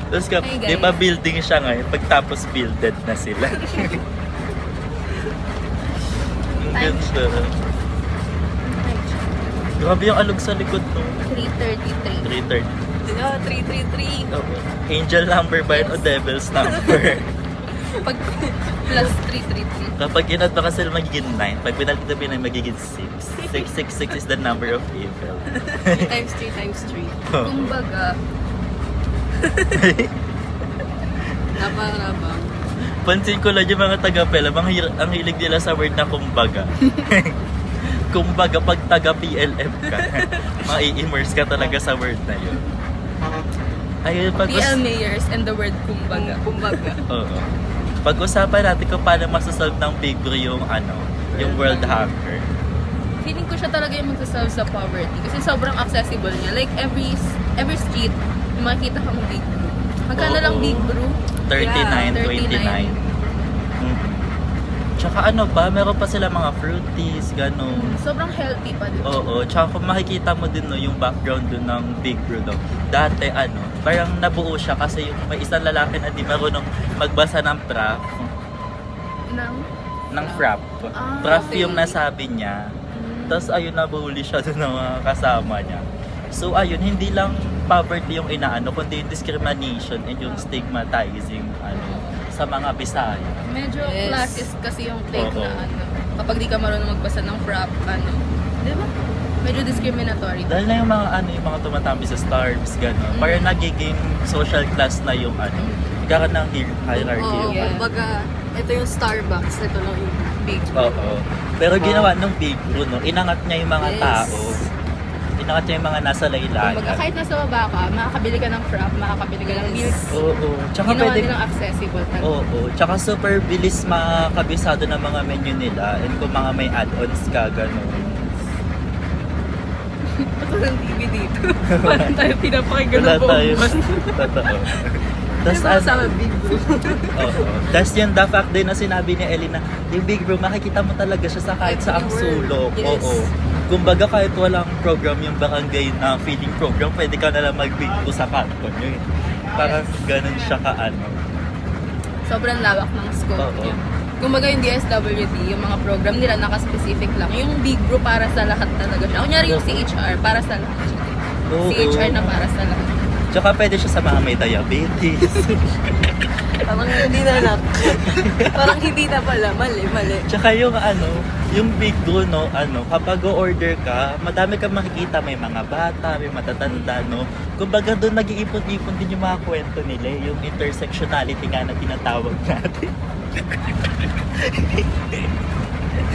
Tapos Hey, di ba guys. building siya ngayon, pagtapos builded na sila. Ang Time ganda. Grabe yung alog sa likod to. 3:33. 330. No, 333. Angel number ba yun o Yes. devil's number? Pag plus 333. Kapag inad ba kasi magiging 9, pag pinalitabi na magiging 6. 666 is the number of evil. 3 times 3 times 3. Oh. Kumbaga, napakabang. Pansin ko lang yung mga taga-Pela, ang hilig nila sa word na kumbaga. Kumbaga, pag taga-PLM ka, mai-immerse ka talaga sa word na yun. Ayun, PL mayors and the word kumbaga. Kumbaga. Oo. Pag-usapan natin kung paano masasolve ng Big Bro yung yung world hunger. Feeling ko siya talaga yung magsasolve sa poverty kasi sobrang accessible niya. Like every street, may makikita kang Big Brew. Magkano Oo. lang Big Brew? 39, 29. 39. Tsaka ano pa, meron pa sila mga fruities, gano'n. Sobrang healthy pa din. Oo, tsaka kung makikita mo din no, yung background dun ng Big Bro daw. Dati parang nabuo siya kasi yung may isang lalaki na di marunong magbasa ng prof. Ng frap. Ah, Prof okay. yung nasabi niya. Tapos ayun, nabully siya dun ng mga kasama niya. So ayun, hindi lang poverty yung inaano, kundi yung discrimination and yung stigmatizing sa mga Bisaya. Medyo Yes. classist kasi yung take Oo. na kapag di ka marunong magbasa ng frap, di ba? Medyo discriminatory. Dahil na yung mga tumatambi sa stars, gano'n. Parang nagiging social class na yung nagkakaroon ng hierarchy Oo, yung yeah. kumbaga, ito yung Starbucks, ito lang yung Big Brew. Oo. Pero ginawa ng Big Bro, no, inangat niya yung mga Yes. tao. Inangat niya yung mga nasa Kumbaga, laylayan. kahit nasa baba ka, makakabili ka ng frap, makakabili ka ng milk. Oo. Tsaka Ginawa pwede... nilang accessible talaga. Oo. Tsaka super bilis makakabisado ng mga menu nila. And kung mga may add-ons ka, gano'n. Walang TV dito. Walang tayo pinapakinggan Wala ng buong tayo. bus. Totoo. Tapos Kasama Big Brew. Oo. Tapos yung the fact din na sinabi ni Ellie na yung Big Bro, makikita mo talaga siya sa kahit sa ang sulok. Yes. Oo. Kumbaga kahit walang program yung barangay na feeding program, pwede ka nalang mag-Big Bro sa kanto nyo eh. Parang ganun siya Sobrang lawak ng scope Oo. niya. Kumbaga yung DSWD, yung mga program nila naka-specific lang. Yung Big Brew para sa lahat talaga siya. Kunyari yung CHR, para sa lahat siya. Oo. CHR na para sa lahat. Tsaka pwede siya sa mga may diabetes. Parang hindi na lang. Parang hindi na pala. Mali. Tsaka yung yung Big Bro, no, kapag o-order ka, madami kang makikita, may mga bata, may matatanda, no. Kumbaga doon nag-iipon-ipon din yung mga kwento nila, yung intersectionality nga na tinatawag natin.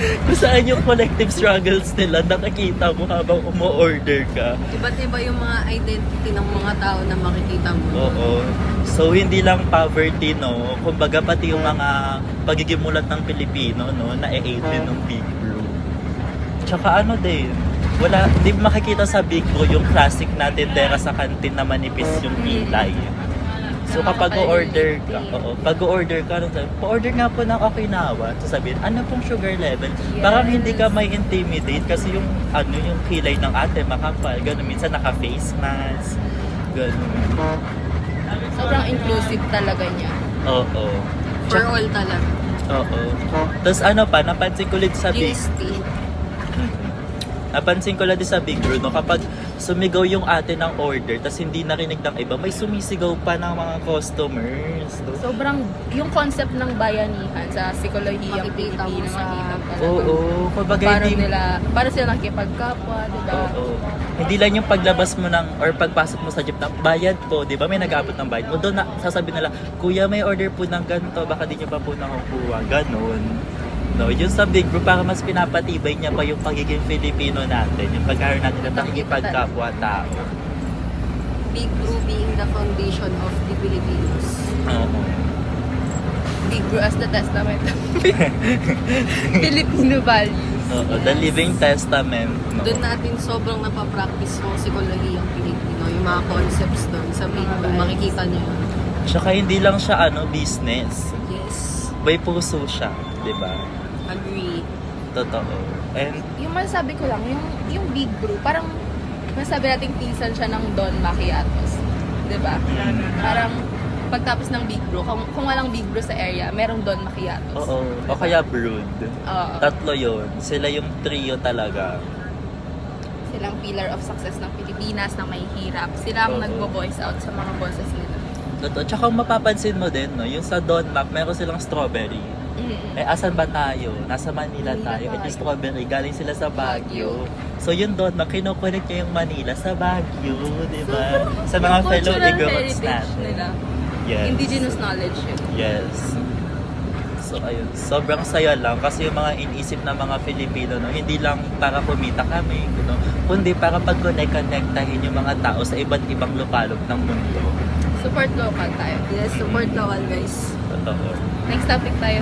Kung saan yung collective struggles nila nakikita mo habang umo-order ka. Iba't iba yung mga identity ng mga tao na makikita mo. Oo. So, hindi lang poverty, no? Kumbaga, pati yung mga pagiging mulat ng Pilipino, no? Na-aid din ng Big Bro. Tsaka din, hindi makikita sa Big Bro yung classic natin tera sa kantin na manipis yung pilay. So, kapag o-order ka, pag-o-order ka, pa-order nga po ng Okinawa, sasabihin, ano pong sugar level? Parang hindi ka may intimidate kasi yung kilay ng ate, makapal, gano'n. Minsan naka-face mask, gano'n. Sobrang inclusive talaga niya. Oo. For all talaga. Oo. Tapos napansin ko ulit sa Big Napansin ko lang din sa Big Bro, no, kapag sumigaw yung ate ng order, tapos hindi narinig ng iba, may sumisigaw pa ng mga customers. No? Sobrang, yung concept ng bayanihan sa psikolohiyang Makikita mo Pilipino, sa- makikita talaga. Oo. Kumbaga hindi... Para sila nakikipagkapwa, diba? Oo. Hindi lang yung paglabas mo or pagpasok mo sa jeep na bayad po, di ba? May nag-abot ng bayad. O doon sasabihin nila, kuya may order po ng ganito, baka di nyo pa po nakukuha. Ganon. No, yung sa Big Bro, para mas pinapatibay niya pa yung pagiging Filipino natin, yung pagkaroon natin ng pakikipagkapwa-tao. Big Brew being the foundation of the Filipinos. Oo. Big Brew as the testament of Filipino values. Oo, the living testament. No? Doon natin sobrang napapractice yung psikolohiyang Pilipino, yung mga concepts doon sa Big Brew, makikita niyo. Tsaka hindi lang siya business. Yes. May puso siya, di ba? Agree. Totoo. And Yung masasabi ko lang, yung Big Brew, parang masasabi natin pinsan siya ng Don Macchiatos. Diba? Parang pagtapos ng Big Brew, kung walang Big Brew sa area, merong Don Macchiatos. Oo. O kaya Brood. Oo. Tatlo yun. Sila yung trio talaga. Silang pillar of success ng Pilipinas, ng may hirap. Sila ang Oo. nagvo-voice out sa mga bosses nila. Totoo. Tsaka kung mapapansin mo din, no, yung sa Don Mac, meron silang strawberry. Mm-mm. Asan ba tayo? Nasa Manila Manila tayo. At yung tayo. strawberry, galing sila sa Baguio. So yung Don Mac, kinoconnect niya yung Manila sa Baguio, di ba? Sa mga Yung fellow cultural Igorots heritage natin. nila. Yes. Indigenous knowledge yun. Yes. So ayun, sobrang saya lang kasi yung mga inisip ng mga Filipino, no, hindi lang para kumita kami, no, kundi para pag-connect-connectahin yung mga tao sa iba't ibang lupalop ng mundo. Support local tayo. Yes, support local guys. Totoo. Next topic tayo.